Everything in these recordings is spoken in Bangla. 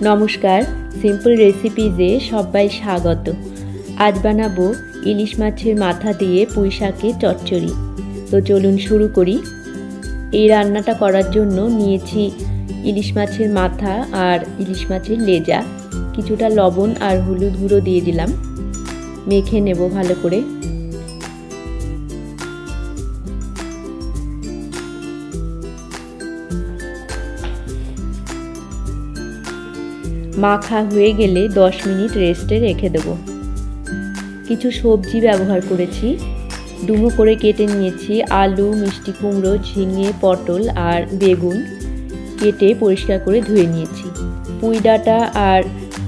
নমস্কার, সিম্পল রেসিপিজে সবাই স্বাগত। আজ বানাবো ইলিশ মাছের মাথা দিয়ে পুঁই শাকের চচ্চড়ি। তো চলুন শুরু করি। এই রান্নাটা করার জন্য নিয়েছি ইলিশ মাছের মাথা আর ইলিশ মাছের লেজা। কিছুটা লবণ আর হলুদ গুঁড়ো দিয়ে দিলাম, মেখে নেব ভালো করে। মাখা হয়ে গেলে 10 মিনিট রেস্টে রেখে দেব। কিছু সবজি ব্যবহার করেছি। ডুমো করে কেটে নিয়েছি আলু, মিষ্টি কুমড়ো, ঝিঙে, পটল আর বেগুন কেটে পরিষ্কার করে ধুয়ে নিয়েছি। পুঁই ডাঁটা আর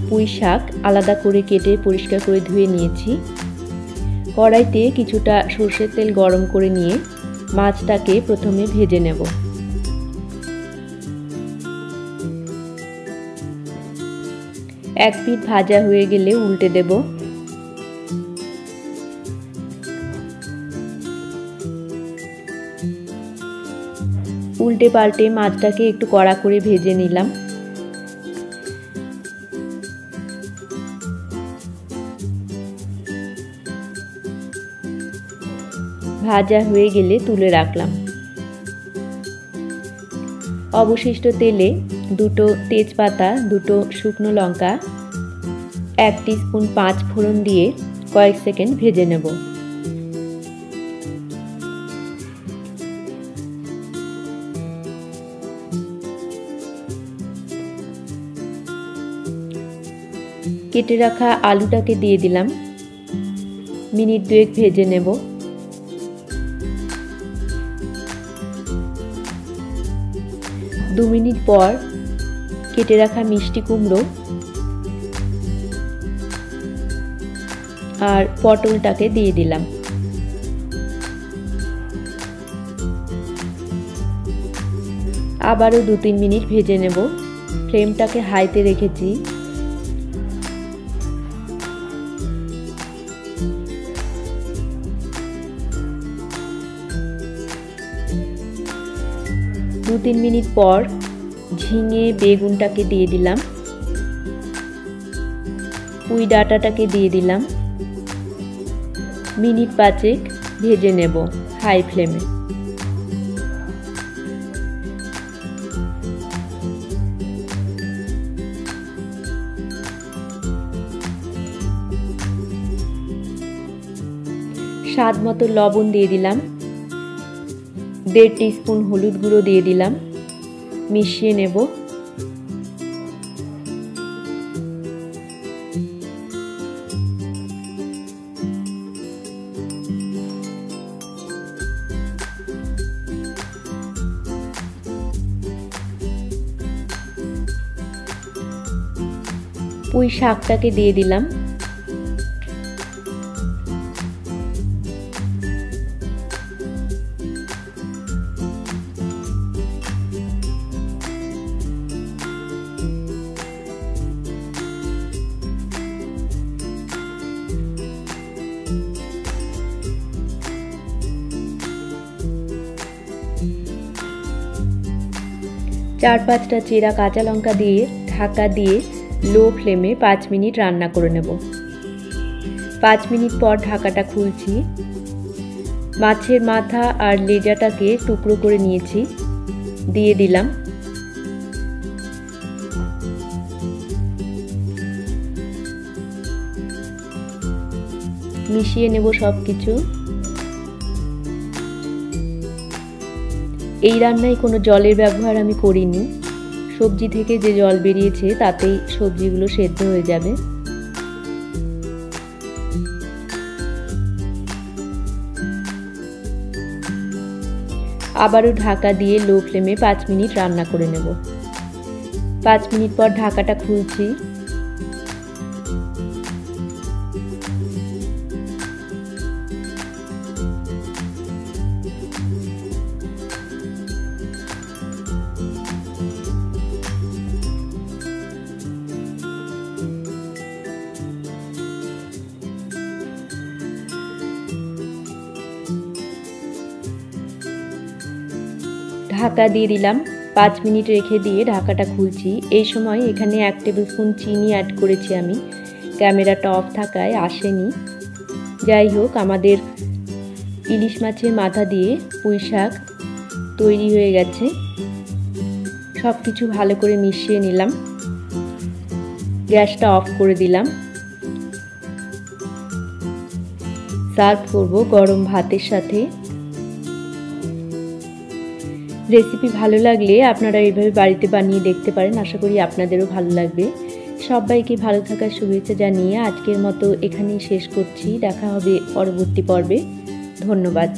পুঁই শাক আলাদা করে কেটে পরিষ্কার করে ধুয়ে নিয়েছি। কড়াইতে কিছুটা সরষের তেল গরম করে নিয়ে মাছটাকে প্রথমে ভেজে নেব। এক পিঠ ভাজা হয়ে গেলে উল্টে দেব। উল্টে পাল্টে মাছটাকে একটু কড়া করে ভেজে নিলাম। ভাজা হয়ে গেলে তুলে রাখলাম। অবশিষ্ট তেলে দুটো তেজপাতা, দুটো শুকনো লঙ্কা, 1 টিস্পুন 5 ফোড়ন দিয়ে কয়েক সেকেন্ড ভেজে নেব। কেটে রাখা আলুটাকে দিয়ে দিলাম, মিনিট 2 ভেজে নেব। দু মিনিট পর কেটে রাখা মিষ্টি কুমড়ো আর পটলটাকে দিয়ে দিলাম। আবারও 2-3 মিনিট ভেজে নেব। ফ্লেমটাকে হাইতে রেখেছি। দু 3 মিনিট পর ঝিঙে বেগুনটাকে দিয়ে দিলাম, পুঁই ডাঁটাটাকে দিয়ে দিলাম। মিনিট 5 ভেজে নেব হাই ফ্লেমে। স্বাদ মতো লবণ দিয়ে দিলাম, 1.5 টিস্পুন হলুদ গুঁড়ো দিয়ে দিলাম, মিশিয়ে নেব। পুঁই শাকটাকে দিয়ে দিলাম। চার 5টা চেরা কাঁচা লঙ্কা দিয়ে ঢাকা দিয়ে লো ফ্লেমে 5 মিনিট রান্না করে নেব। 5 মিনিট পর ঢাকাটা খুলছি। মাছের মাথা আর লেজাটাকে টুকরো করে নিয়েছি, দিয়ে দিলাম। মিশিয়ে নেব সব কিছু। এই রান্নায় কোনো জলের ব্যবহার আমি করিনি। সবজি থেকে যে জল বেরিয়েছে তাতেই সবজিগুলো সেদ্ধ হয়ে যাবে। আবারও ঢাকা দিয়ে লো ফ্লেমে 5 মিনিট রান্না করে নেব। 5 মিনিট পর ঢাকাটা খুলছি। ঢাকা দিয়ে দিলাম। 5 মিনিট রেখে দিয়ে ঢাকাটা খুলছি। এই সময় এখানে 1 টেবিল স্পুন চিনি অ্যাড করেছি আমি, ক্যামেরাটা অফ থাকায় আসেনি। যাই হোক, আমাদের ইলিশ মাছের মাথা দিয়ে পুঁই শাক তৈরি হয়ে গেছে। সব কিছু ভালো করে মিশিয়ে নিলাম, গ্যাসটা অফ করে দিলাম। সার্ভ করব গরম ভাতের সাথে। রেসিপি ভালো লাগলে আপনারা এইভাবে বাড়িতে বানিয়ে দেখতে পারেন, আশা করি আপনাদেরও ভালো লাগবে। সবাইকে ভালো থাকার শুভেচ্ছা জানিয়ে আজকের মতো এখানেই শেষ করছি। দেখা হবে পরবর্তী পর্বে। ধন্যবাদ।